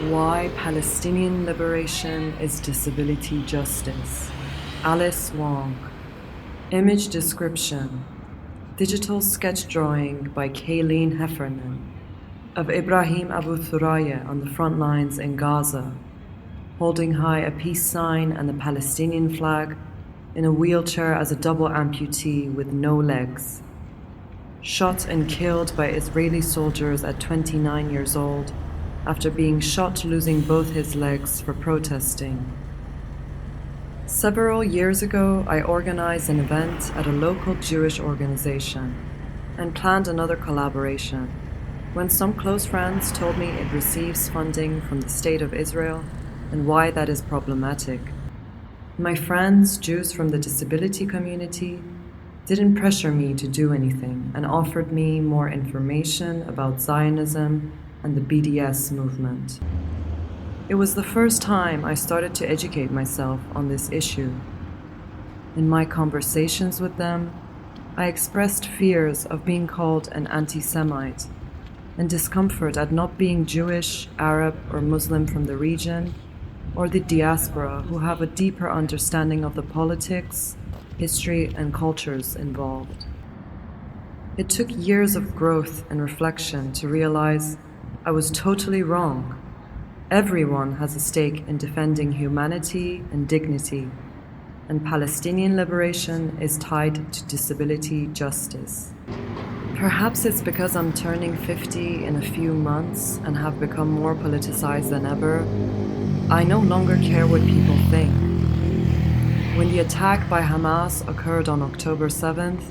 Why Palestinian Liberation is Disability Justice. Alice Wong. Image description. Digital sketch drawing by Kayleen Heffernan of Ibrahim Abu Thuraya on the front lines in Gaza, holding high a peace sign and the Palestinian flag, in a wheelchair as a double amputee with no legs. Shot and killed by Israeli soldiers at 29 years old, after being shot losing both his legs for protesting. Several years ago, I organized an event at a local Jewish organization and planned another collaboration when some close friends told me it receives funding from the State of Israel and why that is problematic. My friends, Jews from the disability community, didn't pressure me to do anything and offered me more information about Zionism and the BDS movement. It was the first time I started to educate myself on this issue. In my conversations with them, I expressed fears of being called an anti-Semite and discomfort at not being Jewish, Arab, or Muslim from the region, or the diaspora who have a deeper understanding of the politics, history, and cultures involved. It took years of growth and reflection to realize I was totally wrong. Everyone has a stake in defending humanity and dignity, and Palestinian liberation is tied to disability justice. Perhaps it's because I'm turning 50 in a few months and have become more politicized than ever. I no longer care what people think. When the attack by Hamas occurred on October 7th,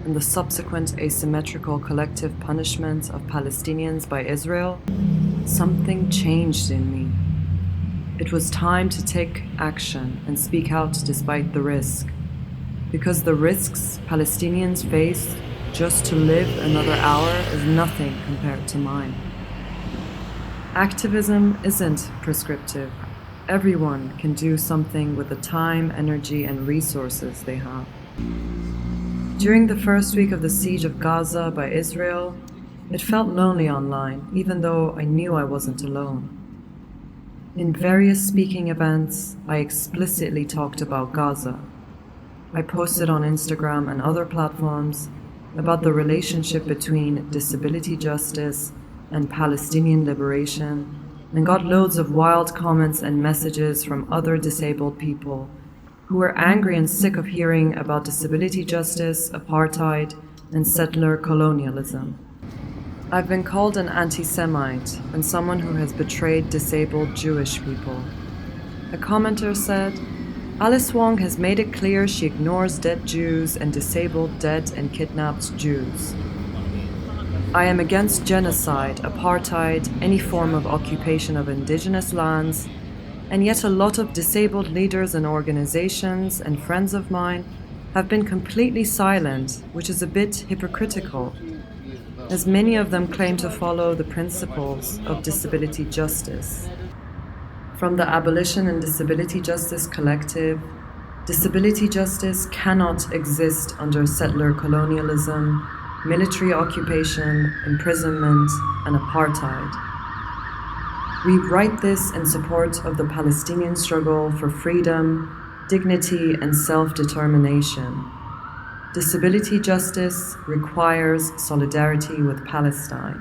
and the subsequent asymmetrical collective punishment of Palestinians by Israel, something changed in me. It was time to take action and speak out despite the risk, because the risks Palestinians face just to live another hour is nothing compared to mine. Activism isn't prescriptive. Everyone can do something with the time, energy, and resources they have. During the first week of the siege of Gaza by Israel, it felt lonely online, even though I knew I wasn't alone. In various speaking events, I explicitly talked about Gaza. I posted on Instagram and other platforms about the relationship between disability justice and Palestinian liberation, and got loads of wild comments and messages from other disabled people who were angry and sick of hearing about disability justice, apartheid, and settler colonialism. I've been called an anti-Semite and someone who has betrayed disabled Jewish people. A commenter said, "Alice Wong has made it clear she ignores dead Jews and disabled dead and kidnapped Jews. I am against genocide, apartheid, any form of occupation of indigenous lands, and yet a lot of disabled leaders and organizations and friends of mine have been completely silent, which is a bit hypocritical, as many of them claim to follow the principles of disability justice." From the Abolition and Disability Justice Collective, disability justice cannot exist under settler colonialism, military occupation, imprisonment, and apartheid. We write this in support of the Palestinian struggle for freedom, dignity, and self-determination. Disability justice requires solidarity with Palestine.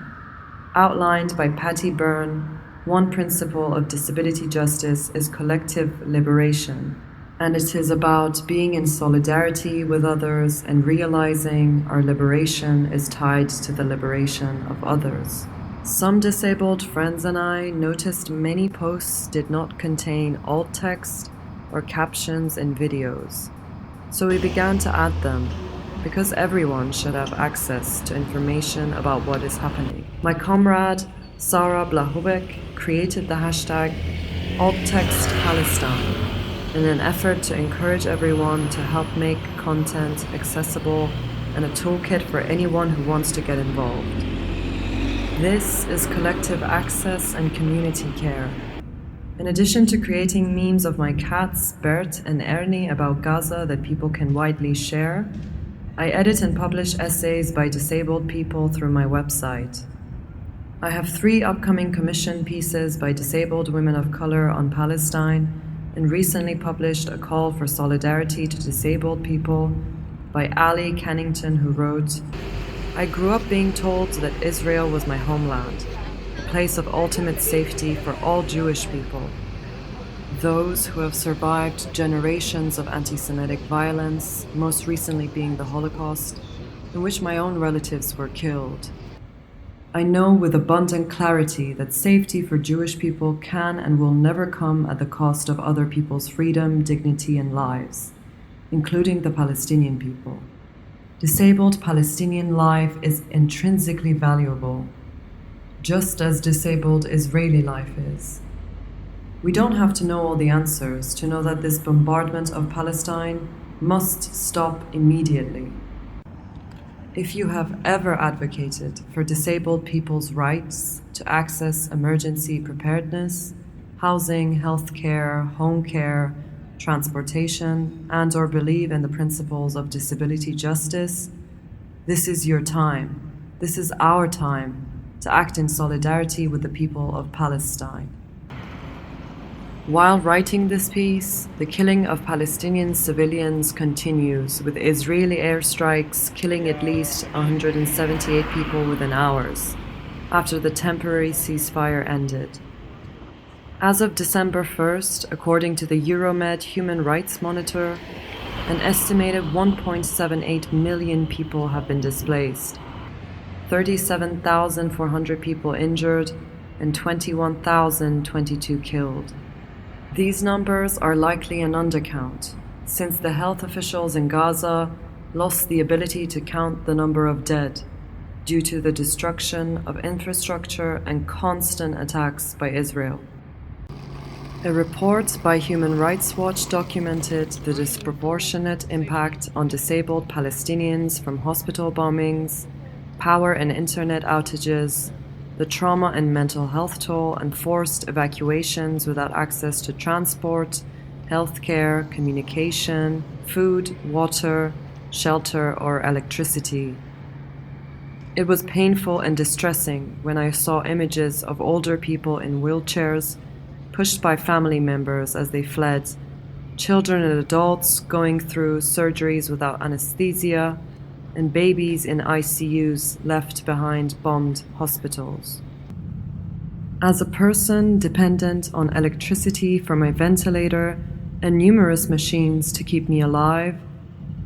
Outlined by Patty Byrne, one principle of disability justice is collective liberation, and it is about being in solidarity with others and realizing our liberation is tied to the liberation of others. Some disabled friends and I noticed many posts did not contain alt text or captions and videos, so we began to add them, because everyone should have access to information about what is happening. My comrade, Sarah Blahubek, created the hashtag AltTextPalestine in an effort to encourage everyone to help make content accessible and a toolkit for anyone who wants to get involved. This is collective access and community care. In addition to creating memes of my cats, Bert and Ernie, about Gaza that people can widely share, I edit and publish essays by disabled people through my website. I have 3 upcoming commission pieces by disabled women of color on Palestine, and recently published A Call for Solidarity to Disabled People by Ali Kennington, who wrote, "I grew up being told that Israel was my homeland, a place of ultimate safety for all Jewish people, those who have survived generations of anti-Semitic violence, most recently being the Holocaust, in which my own relatives were killed. I know with abundant clarity that safety for Jewish people can and will never come at the cost of other people's freedom, dignity, and lives, including the Palestinian people. Disabled Palestinian life is intrinsically valuable, just as disabled Israeli life is. We don't have to know all the answers to know that this bombardment of Palestine must stop immediately. If you have ever advocated for disabled people's rights to access emergency preparedness, housing, healthcare, home care, transportation, and/or believe in the principles of disability justice, this is your time. This is our time to act in solidarity with the people of Palestine. While writing this piece, the killing of Palestinian civilians continues, with Israeli airstrikes killing at least 178 people within hours, after the temporary ceasefire ended. As of December 1st, according to the Euromed Human Rights Monitor, an estimated 1.78 million people have been displaced, 37,400 people injured, and 21,022 killed. These numbers are likely an undercount, since the health officials in Gaza lost the ability to count the number of dead due to the destruction of infrastructure and constant attacks by Israel. A report by Human Rights Watch documented the disproportionate impact on disabled Palestinians from hospital bombings, power and internet outages, the trauma and mental health toll, and forced evacuations without access to transport, healthcare, communication, food, water, shelter, or electricity. It was painful and distressing when I saw images of older people in wheelchairs, pushed by family members as they fled, children and adults going through surgeries without anesthesia, and babies in ICUs left behind bombed hospitals. As a person dependent on electricity for my ventilator and numerous machines to keep me alive,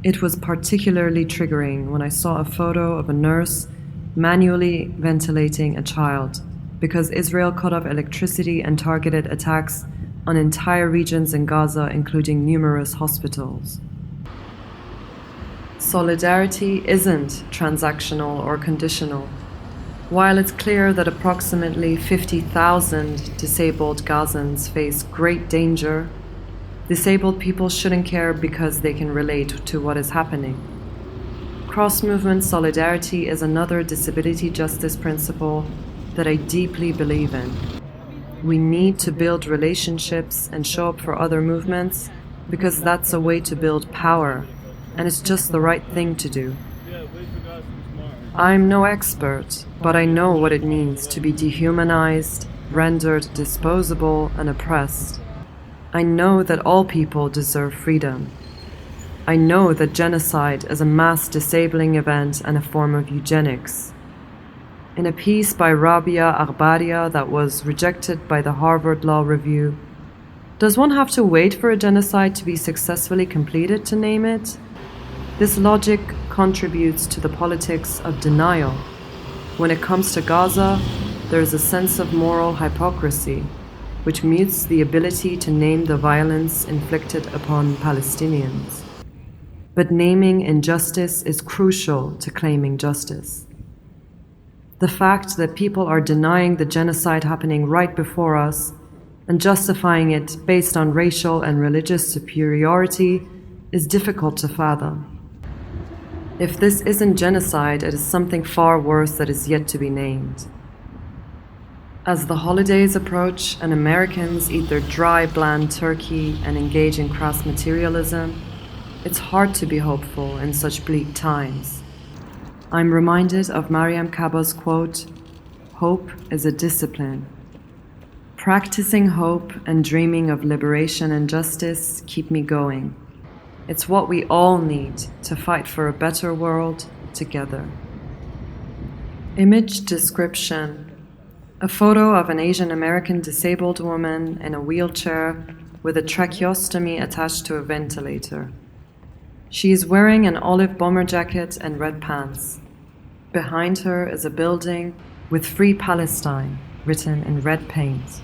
it was particularly triggering when I saw a photo of a nurse manually ventilating a child because Israel cut off electricity and targeted attacks on entire regions in Gaza, including numerous hospitals. Solidarity isn't transactional or conditional. While it's clear that approximately 50,000 disabled Gazans face great danger, disabled people shouldn't care because they can relate to what is happening. Cross-movement solidarity is another disability justice principle that I deeply believe in. We need to build relationships and show up for other movements because that's a way to build power, and it's just the right thing to do. I'm no expert, but I know what it means to be dehumanized, rendered disposable, and oppressed. I know that all people deserve freedom. I know that genocide is a mass disabling event and a form of eugenics. In a piece by Rabia Aghbaria that was rejected by the Harvard Law Review, does one have to wait for a genocide to be successfully completed to name it? This logic contributes to the politics of denial. When it comes to Gaza, there is a sense of moral hypocrisy, which mutes the ability to name the violence inflicted upon Palestinians. But naming injustice is crucial to claiming justice. The fact that people are denying the genocide happening right before us and justifying it based on racial and religious superiority is difficult to fathom. If this isn't genocide, it is something far worse that is yet to be named. As the holidays approach and Americans eat their dry, bland turkey and engage in crass materialism, it's hard to be hopeful in such bleak times. I'm reminded of Mariam Kaba's quote, hope is a discipline. Practicing hope and dreaming of liberation and justice keep me going. It's what we all need to fight for a better world together. Image description: a photo of an Asian American disabled woman in a wheelchair with a tracheostomy attached to a ventilator. She is wearing an olive bomber jacket and red pants. Behind her is a building with "Free Palestine" written in red paint.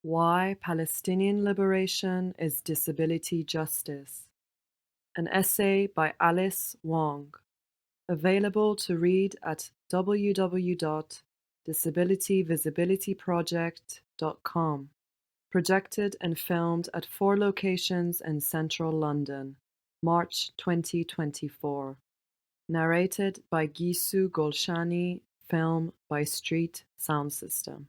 Why Palestinian Liberation is Disability Justice. An essay by Alice Wong. Available to read at www.disabilityvisibilityproject.com. Projected and filmed at 4 locations in central London, March 2024. Narrated by Gisou Golshani. Film by Street Soundsystem.